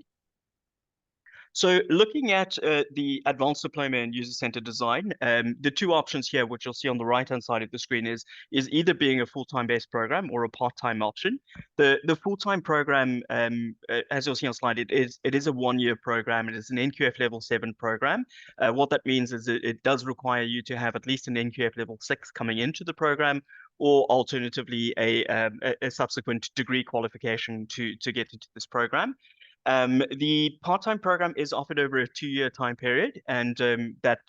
So looking at the advanced diploma in user-centered design, the two options here, which you'll see on the right-hand side of the screen, is either being a full-time based program or a part-time option. The full-time program, as you'll see on slide, it is a 1-year program. It is an NQF level 7 program. What that means is it does require you to have at least an NQF level 6 coming into the program, or alternatively a subsequent degree qualification to get into this program. The part-time program is offered over a 2-year time period, and that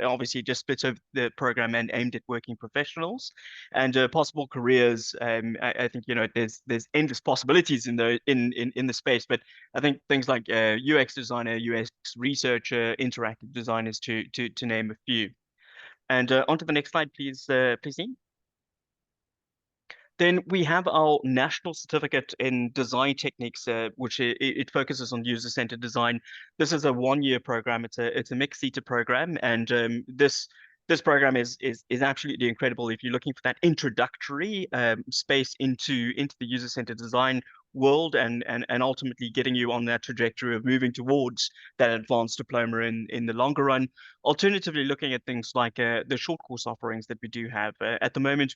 obviously just splits over the program and aimed at working professionals and possible careers. I think there's endless possibilities in the space, but I think things like UX designer, UX researcher, interactive designers, to name a few. And onto the next slide, please, please, Dean. Then we have our National Certificate in Design Techniques, which it focuses on user-centered design. This is a 1-year program. It's a mixed seater program, and this program is absolutely incredible if you're looking for that introductory space into the user-centered design world, and ultimately getting you on that trajectory of moving towards that advanced diploma in the longer run. Alternatively, looking at things like the short course offerings that we do have. At the moment,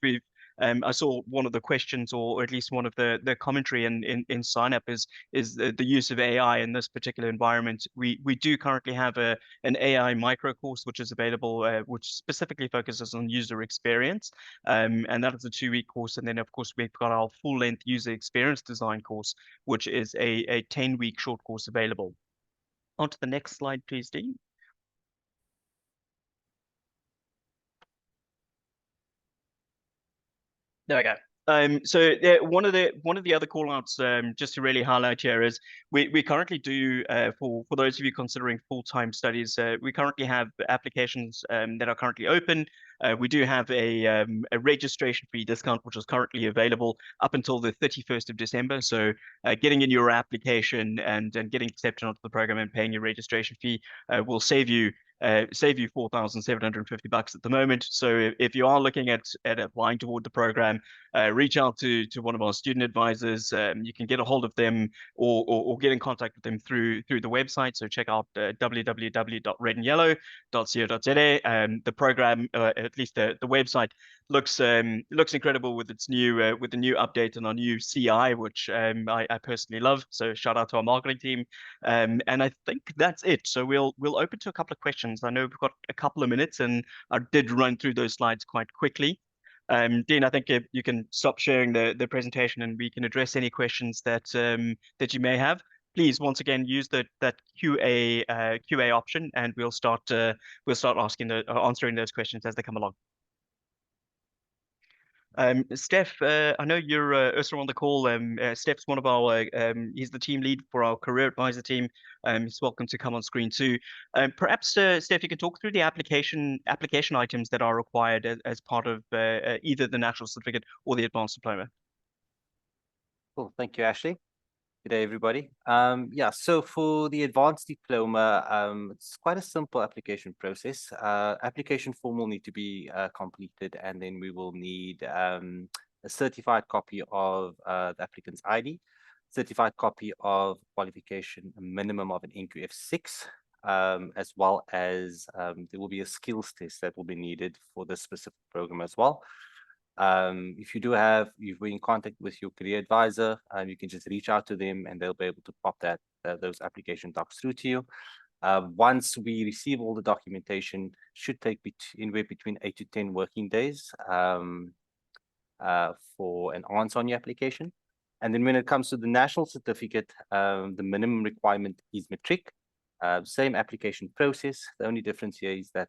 I saw one of the questions, or at least one of the commentary in sign up is the use of AI in this particular environment. We do currently have an AI micro course which is available, which specifically focuses on user experience, and that is a 2-week course. And then of course we've got our full length user experience design course, which is a 10-week short course available. On to the next slide, please, Dean. There we go. So one of the other call outs, just to really highlight here, is we currently do for those of you considering full-time studies, we currently have applications that are currently open. We do have a registration fee discount, which is currently available up until the 31st of December. So getting in your application and getting accepted onto the program and paying your registration fee will save you $4,750 at the moment. So if you are looking at applying toward the program, reach out to one of our student advisors. You can get a hold of them or get in contact with them through the website. So check out www.redandYellow.co.za. The program, at least the website, looks incredible with its new with the new update and our new CI, which I personally love. So shout out to our marketing team. And I think that's it. So we'll open to a couple of questions. I know we've got a couple of minutes, and I did run through those slides quite quickly. Dean, I think you can stop sharing the presentation, and we can address any questions that you may have. Please, once again, use that QA option, and we'll start answering those questions as they come along. Steph, I know you're also on the call. Steph's one of our, he's the team lead for our career advisor team. He's welcome to come on screen too. Perhaps, Steph, you can talk through the application items that are required as part of either the national certificate or the advanced diploma. Cool, thank you, Ashley. Good day, everybody. Yeah, so for the advanced diploma, it's quite a simple application process. Application form will need to be completed, and then we will need a certified copy of the applicant's ID, certified copy of qualification, a minimum of an NQF 6, as well as there will be a skills test that will be needed for this specific program as well. If you've been in contact with your career advisor, you can just reach out to them and they'll be able to pop those application docs through to you. Once we receive all the documentation, should take anywhere between 8 to 10 working days for an answer on your application. And then when it comes to the national certificate, the minimum requirement is matric. Same application process. The only difference here is that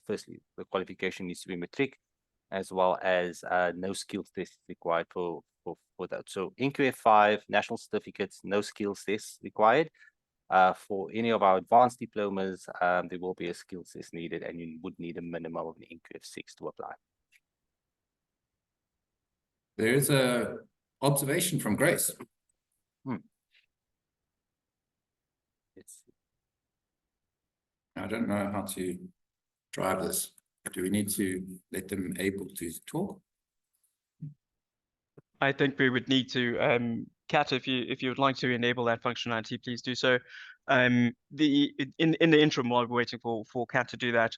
firstly, the qualification needs to be matric, as well as no skills test required for that. So NQF5, national certificates, no skills test required. For any of our advanced diplomas, there will be a skills test needed, and you would need a minimum of an NQF6 to apply. There's a observation from Grace. It's I don't know how to drive this. Do we need to let them able to talk? I think we would need to, Kat, if you would like to enable that functionality, please do so. In the interim, while we're waiting for Kat to do that,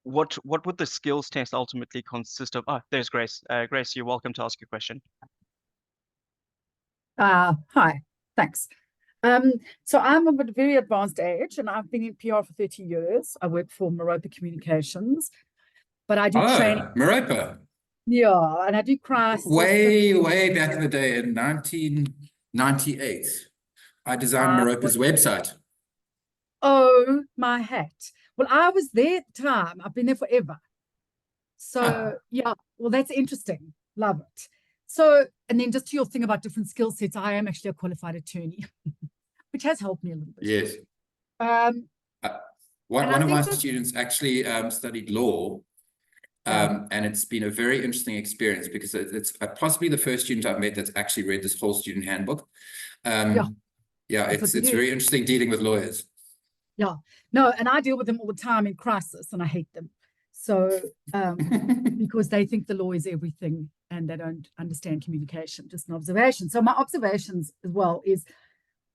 what would the skills test ultimately consist of? Ah, there's Grace. Grace, you're welcome to ask your question. Hi, thanks. So I'm of a very advanced age, and I've been in PR for 30 years. I work for Meropa Communications, but I do training. Meropa. Yeah, and I do crisis. Way back in the day in 1998, I designed Meropa's website. Oh, my hat. Well, I was there at the time. I've been there forever. So, yeah, well, that's interesting. Love it. So, and then just to your thing about different skill sets, I am actually a qualified attorney, which has helped me a little bit. Yes. One of my students actually studied law, and it's been a very interesting experience because it's possibly the first student I've met that's actually read this whole student handbook. Yeah, it's very interesting dealing with lawyers. Yeah, no, and I deal with them all the time in crisis, and I hate them. So, because they think the law is everything and they don't understand communication, just an observation. So my observations as well is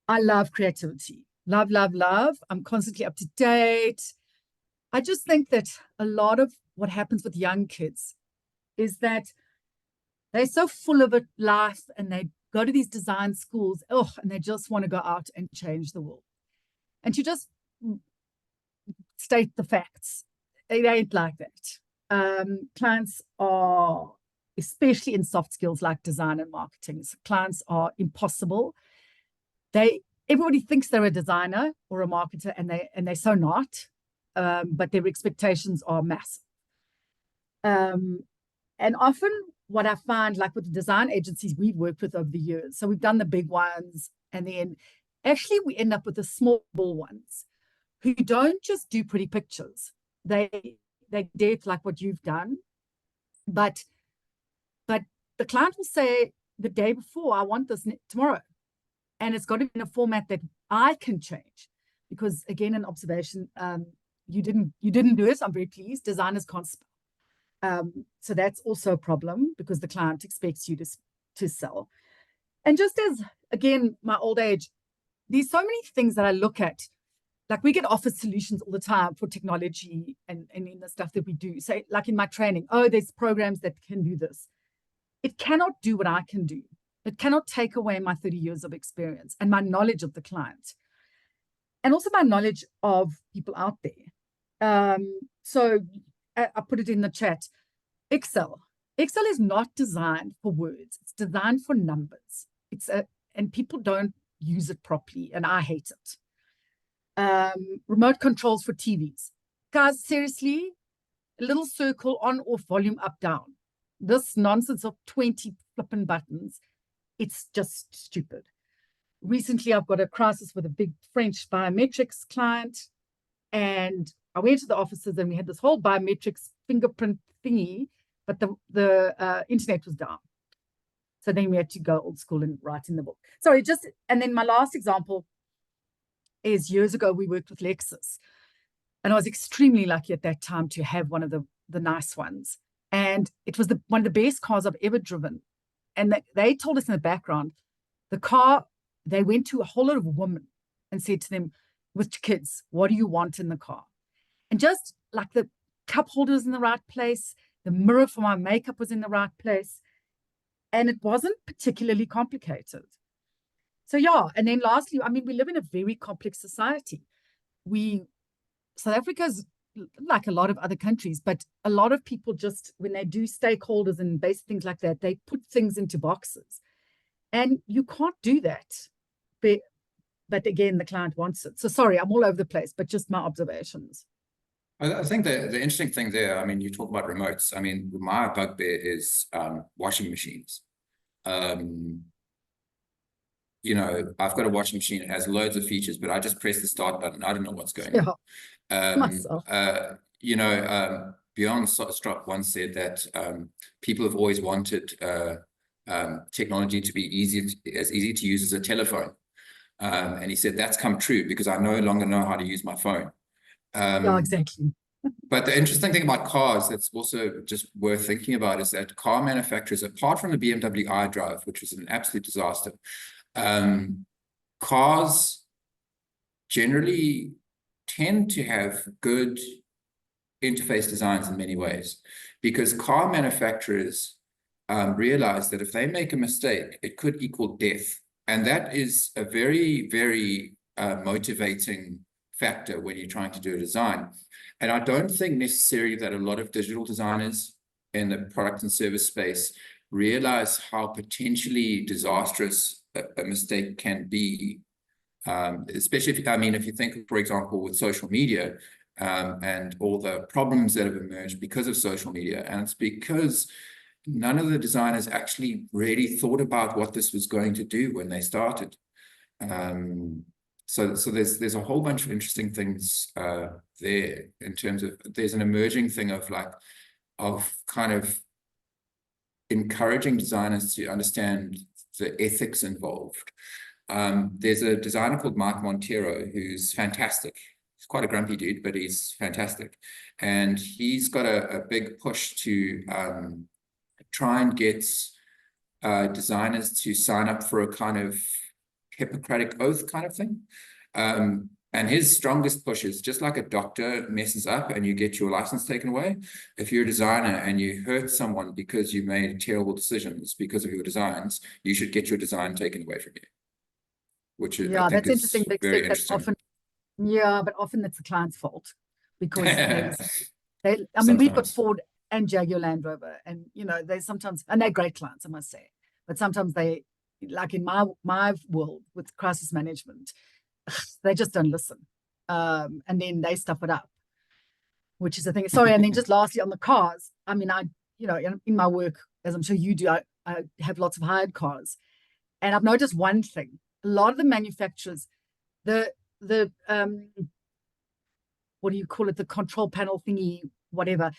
I love creativity. Love, love, love. I'm constantly up to date. I just think that a lot of what happens with young kids is that they're so full of life, and they go to these design schools, and they just want to go out and change the world. And to just state the facts, it ain't like that. Clients are, especially in soft skills like design and marketing, so clients are impossible. Everybody thinks they're a designer or a marketer, and they're so not. But their expectations are massive. And often what I find, like with the design agencies we've worked with over the years, so we've done the big ones, and then actually we end up with the small ones who don't just do pretty pictures. They did like what you've done, but the client will say the day before, I want this tomorrow. And it's got to be in a format that I can change. Because again, an observation, you didn't do it. I'm very pleased. Designers can't spell. So that's also a problem because the client expects you to sell. And just as, again, my old age, there's so many things that I look at. Like we get offered solutions all the time for technology and in the stuff that we do. So like in my training, there's programs that can do this. It cannot do what I can do. It cannot take away my 30 years of experience and my knowledge of the client. And also my knowledge of people out there. So I put it in the chat. Excel is not designed for words. It's designed for numbers. And people don't use it properly, and I hate it. Remote controls for TVs. Guys, seriously, a little circle on, off, volume up, down. This nonsense of 20 flipping buttons, it's just stupid. Recently, I've got a crisis with a big French biometrics client, and I went to the offices and we had this whole biometrics fingerprint thingy, but the internet was down. So then we had to go old school and write in the book. Sorry, and then my last example is years ago, we worked with Lexus, and I was extremely lucky at that time to have one of the nice ones. And it was one of the best cars I've ever driven. And they told us in the background, the car, they went to a whole lot of women and said to them, with kids, what do you want in the car? And just like the cup holder was in the right place, the mirror for my makeup was in the right place, and it wasn't particularly complicated. So yeah, and then lastly, I mean, we live in a very complex society. South Africa's like a lot of other countries, but a lot of people just, when they do stakeholders and basic things like that, they put things into boxes. And you can't do that. But again, the client wants it. So sorry, I'm all over the place, but just my observations. I think the interesting thing there, I mean, you talk about remotes. I mean, my bugbear is washing machines. You know, I've got a washing machine. It has loads of features, but I just press the start button. I don't know what's going on. Myself. You know, Bjorn Strop once said that people have always wanted technology to be as easy to use as a telephone. And he said that's come true because I no longer know how to use my phone. Yeah, exactly. But the interesting thing about cars that's also just worth thinking about is that car manufacturers, apart from the BMW iDrive, which was an absolute disaster, cars generally tend to have good interface designs in many ways, because car manufacturers realize that if they make a mistake, it could equal death. And that is a very, very motivating factor when you're trying to do a design. And I don't think necessarily that a lot of digital designers in the product and service space realize how potentially disastrous a mistake can be. Especially if you think, for example, with social media and all the problems that have emerged because of social media. And it's because none of the designers actually really thought about what this was going to do when they started. So there's a whole bunch of interesting things there in terms of, there's an emerging thing of kind of encouraging designers to understand the ethics involved. There's a designer called Mike Montero who's fantastic. He's quite a grumpy dude, but he's fantastic. And he's got a big push to try and get designers to sign up for a kind of Hippocratic oath kind of thing. And his strongest push is, just like a doctor messes up and you get your license taken away, if you're a designer and you hurt someone because you made terrible decisions because of your designs, you should get your design taken away from you. Which is, yeah, that's interesting. Very That interesting. often, yeah, but often it's the client's fault because I mean, Sometimes. we've got Ford and Jaguar Land Rover, and you know, they sometimes, and they're great clients, I must say, but sometimes they, like in my world with crisis management, they just don't listen, and then they stuff it up, which is the thing. Sorry, and then just lastly on the cars, I mean, you know, in my work, as I'm sure you do, I have lots of hired cars, and I've noticed one thing: a lot of the manufacturers, the what do you call it, the control panel thingy, whatever,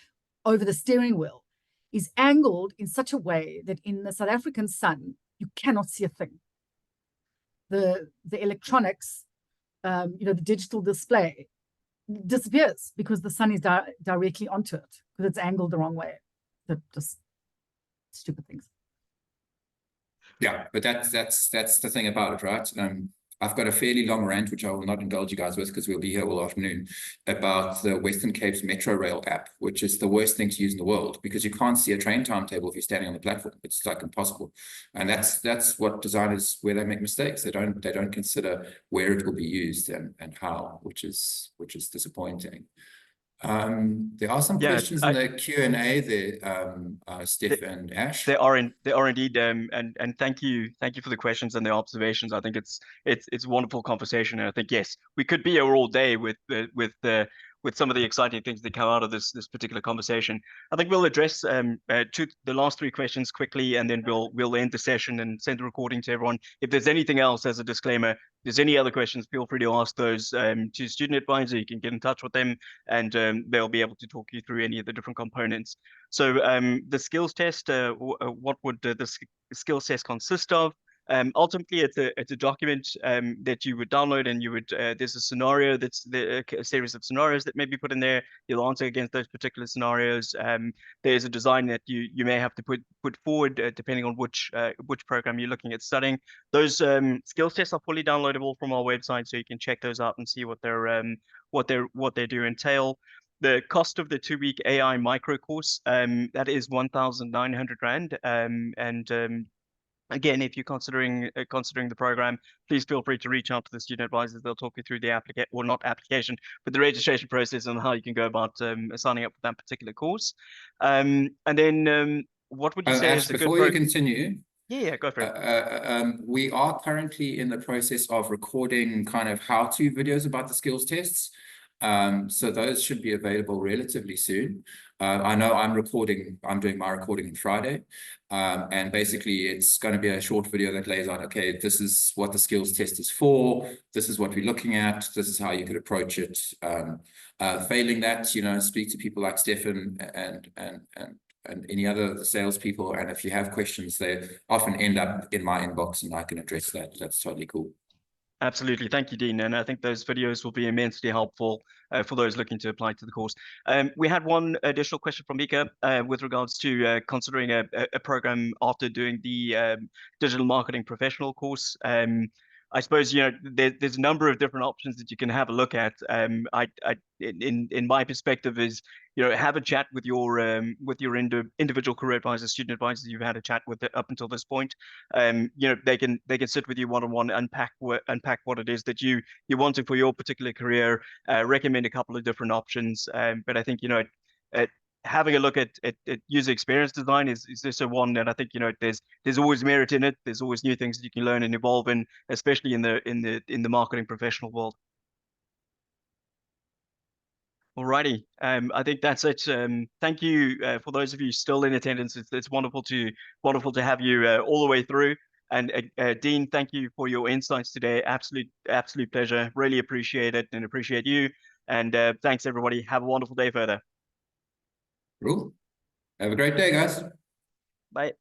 over the steering wheel is angled in such a way that in the South African sun, you cannot see a thing. The electronics, you know, the digital display disappears because the sun is directly onto it because it's angled the wrong way. Just stupid things. Yeah, but that's the thing about it, right? I've got a fairly long rant, which I will not indulge you guys with because we'll be here all afternoon, about the Western Cape's Metro Rail app, which is the worst thing to use in the world because you can't see a train timetable if you're standing on the platform. It's like impossible. And that's what designers, where they make mistakes. They don't consider where it will be used and how, which is disappointing. There are some questions in the Q&A there, Steph and Ash. There are indeed, and thank you for the questions and the observations. I think it's a wonderful conversation, and I think yes, we could be here all day with some of the exciting things that come out of this particular conversation. I think we'll address the last three questions quickly, and then we'll end the session and send the recording to everyone. If there's anything else, as a disclaimer, if there's any other questions, feel free to ask those to Student Advisor. You can get in touch with them, and they'll be able to talk you through any of the different components. So the skills test, what would the skills test consist of? Ultimately, it's a document that you would download, and you would there's a scenario that's a series of scenarios that may be put in there. You'll answer against those particular scenarios. There's a design that you may have to put forward depending on which program you're looking at studying. Those skills tests are fully downloadable from our website, so you can check those out and see what they do entail. The cost of the 2-week AI micro course, that is 1,900 Rand, and Again, if you're considering the program, please feel free to reach out to the student advisors. They'll talk you through the not application, but the registration process and how you can go about signing up for that particular course. And then what would you say Ash, is a good before you continue, Yeah, go for it. we are currently in the process of recording kind of how-to videos about the skills tests. So those should be available relatively soon. I know I'm doing my recording on Friday. And basically it's going to be a short video that lays out, okay, this is what the skills test is for. This is what we're looking at. This is how you could approach it. Failing that, speak to people like Stefan and any other salespeople. And if you have questions, they often end up in my inbox and I can address that. That's totally cool. Absolutely. Thank you, Dean. And I think those videos will be immensely helpful for those looking to apply to the course. We had one additional question from Mika with regards to considering a program after doing the digital marketing professional course. I suppose, there's a number of different options that you can have a look at. In my perspective is, have a chat with your individual career advisors, student advisors you've had a chat with up until this point. They can sit with you one-on-one, unpack what it is that you're wanting for your particular career, recommend a couple of different options. But I think, having a look at user experience design is just a one that I think, there's always merit in it. There's always new things that you can learn and evolve in, especially in the marketing professional world. Alrighty, I think that's it. Thank you for those of you still in attendance. It's wonderful to have you all the way through. And Dean, thank you for your insights today. Absolute pleasure. Really appreciate it and appreciate you. And thanks everybody. Have a wonderful day further. Cool. Have a great day, guys. Bye.